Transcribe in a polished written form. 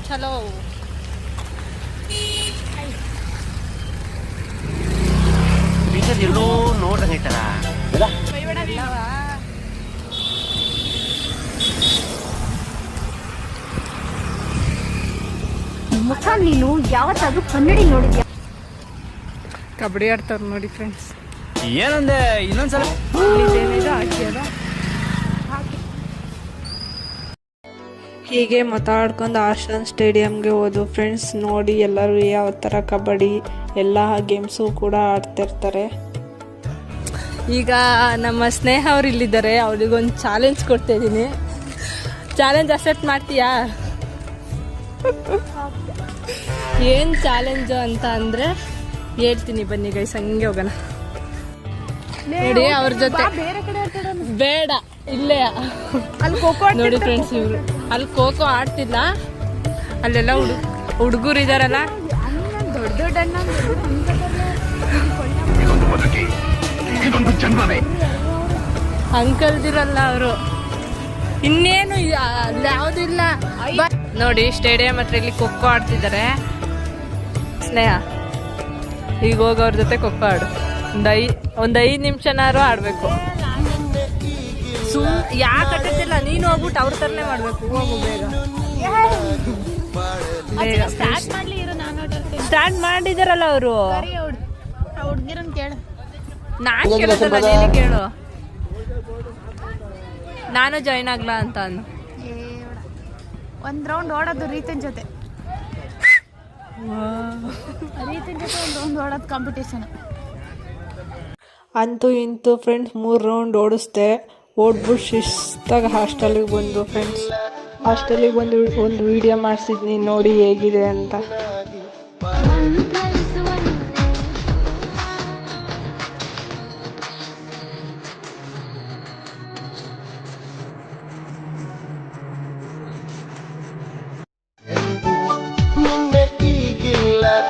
ಚಲೋ ಟೀಚರ್ ಎಲ್ಲೋ ನೋಡ್ದಂಗೈತಲ್ಲ ಮುಖ ನೀನು ಯಾವತ್ತಾದ್ರೂ ಕನ್ನಡಿ ನೋಡಿದ್ಯಾ? ಕಬಡ್ಡಿ ಆಡ್ತಾವ್ರು ನೋಡಿ ಫ್ರೆಂಡ್ಸ್. ಏನಂದೆ ಇನ್ನೊಂದ್ಸಲ ಇದೇನಿದೆ ಹಾಕ್ಯದ ಹೀಗೆ ಮಾತಾಡ್ಕೊಂಡು ಆಶಾನ್ ಸ್ಟೇಡಿಯಂಗೆ ಹೋದು ಫ್ರೆಂಡ್ಸ್. ನೋಡಿ ಎಲ್ಲರೂ ಯಾವ ಥರ ಕಬಡ್ಡಿ ಎಲ್ಲ ಗೇಮ್ಸು ಕೂಡ ಆಡ್ತಿರ್ತಾರೆ. ಈಗ ನಮ್ಮ ಸ್ನೇಹ ಅವ್ರು ಇಲ್ಲಿದ್ದಾರೆ. ಅವ್ರಿಗೊಂದು ಚಾಲೆಂಜ್ ಕೊಡ್ತಾ ಇದ್ದೀನಿ. ಚಾಲೆಂಜ್ ಅಕ್ಸೆಪ್ಟ್ ಮಾಡ್ತೀಯಾ? ಏನು ಚಾಲೆಂಜು ಅಂತ ಅಂದರೆ ಹೇಳ್ತೀನಿ ಬನ್ನಿ ಗೈಸ್, ಹಂಗೆ ಹೋಗೋಣ. ನೋಡಿ ಅವ್ರ ಜೊತೆ ಬೇಡ ಇಲ್ಲೇ ಅಲ್ಲಿ ಖೋಖೋ ನೋಡಿ ಫ್ರೆಂಡ್ಸ್, ಇವರು ಅಲ್ಲಿ ಖೋಖೋ ಆಡ್ತಿಲ್ಲ. ಅಲ್ಲೆಲ್ಲ ಹುಡುಗರು ಇದಾರಲ್ಲ, ದೊಡ್ಡ ದೊಡ್ಡ ಅಣ್ಣ ಅಂಕಲ್ದಿರಲ್ಲ ಅವರು. ಇನ್ನೇನು ಯಾವುದಿಲ್ಲ. ನೋಡಿ ಸ್ಟೇಡಿಯಂ ಹತ್ರ ಇಲ್ಲಿ ಖೋಖೋ ಆಡ್ತಿದ್ದಾರೆ. ಸ್ನೇಹ ಈಗ ಹೋಗಿ ಅವ್ರ ಜೊತೆ ಖೋಖೋ ಆಡು. ಒಂದು 5 ನಿಮಿಷನಾರು ಆಡಬೇಕು. ಯಾಕೆ ಆಟತಿಲ್ಲ ನೀನು ಹೋಗ್ಬಿಟ್ಟು ಅವ್ರ ಥರನೇ ಮಾಡಬೇಕು. ಹೋಗು ಬೇಗ ಸ್ಟಾರ್ಟ್ ಮಾಡಿದಾರಲ್ಲ ಅವರು. ಹುಡ್ಗಿರನ್ ಕೇಳು. ನಾನು ಕೇಳೋದಲ್ಲ, ನೀನು ಕೇಳು. ನಾನು ಜಾಯ್ನ್ ಆಗ್ಲಾ ಅಂತ ಅಂದು. ಒಂದ್ ರೌಂಡ್ ಓಡೋದು ರೀತನ್ ಜೊತೆ ಒಂದ್ ರೌಂಡ್ ಓಡೋದು ಕಾಂಪಿಟೇಷನ್. ಅಂತೂ ಇಂತೂ ಫ್ರೆಂಡ್ಸ್ 3 ರೌಂಡ್ ಓಡಿಸ್ದೆ. ಓಡ್ಬಿಟ್ಟು ಶಿಸ್ತಾಗ ಹಾಸ್ಟೆಲಿಗೆ ಬಂದು ಫ್ರೆಂಡ್ಸ್. ಹಾಸ್ಟೆಲಿಗೆ ಬಂದು ಒಂದು ವಿಡಿಯೋ ಮಾಡಿಸಿದ್ನಿ ನೋಡಿ ಹೇಗಿದೆ ಅಂತ.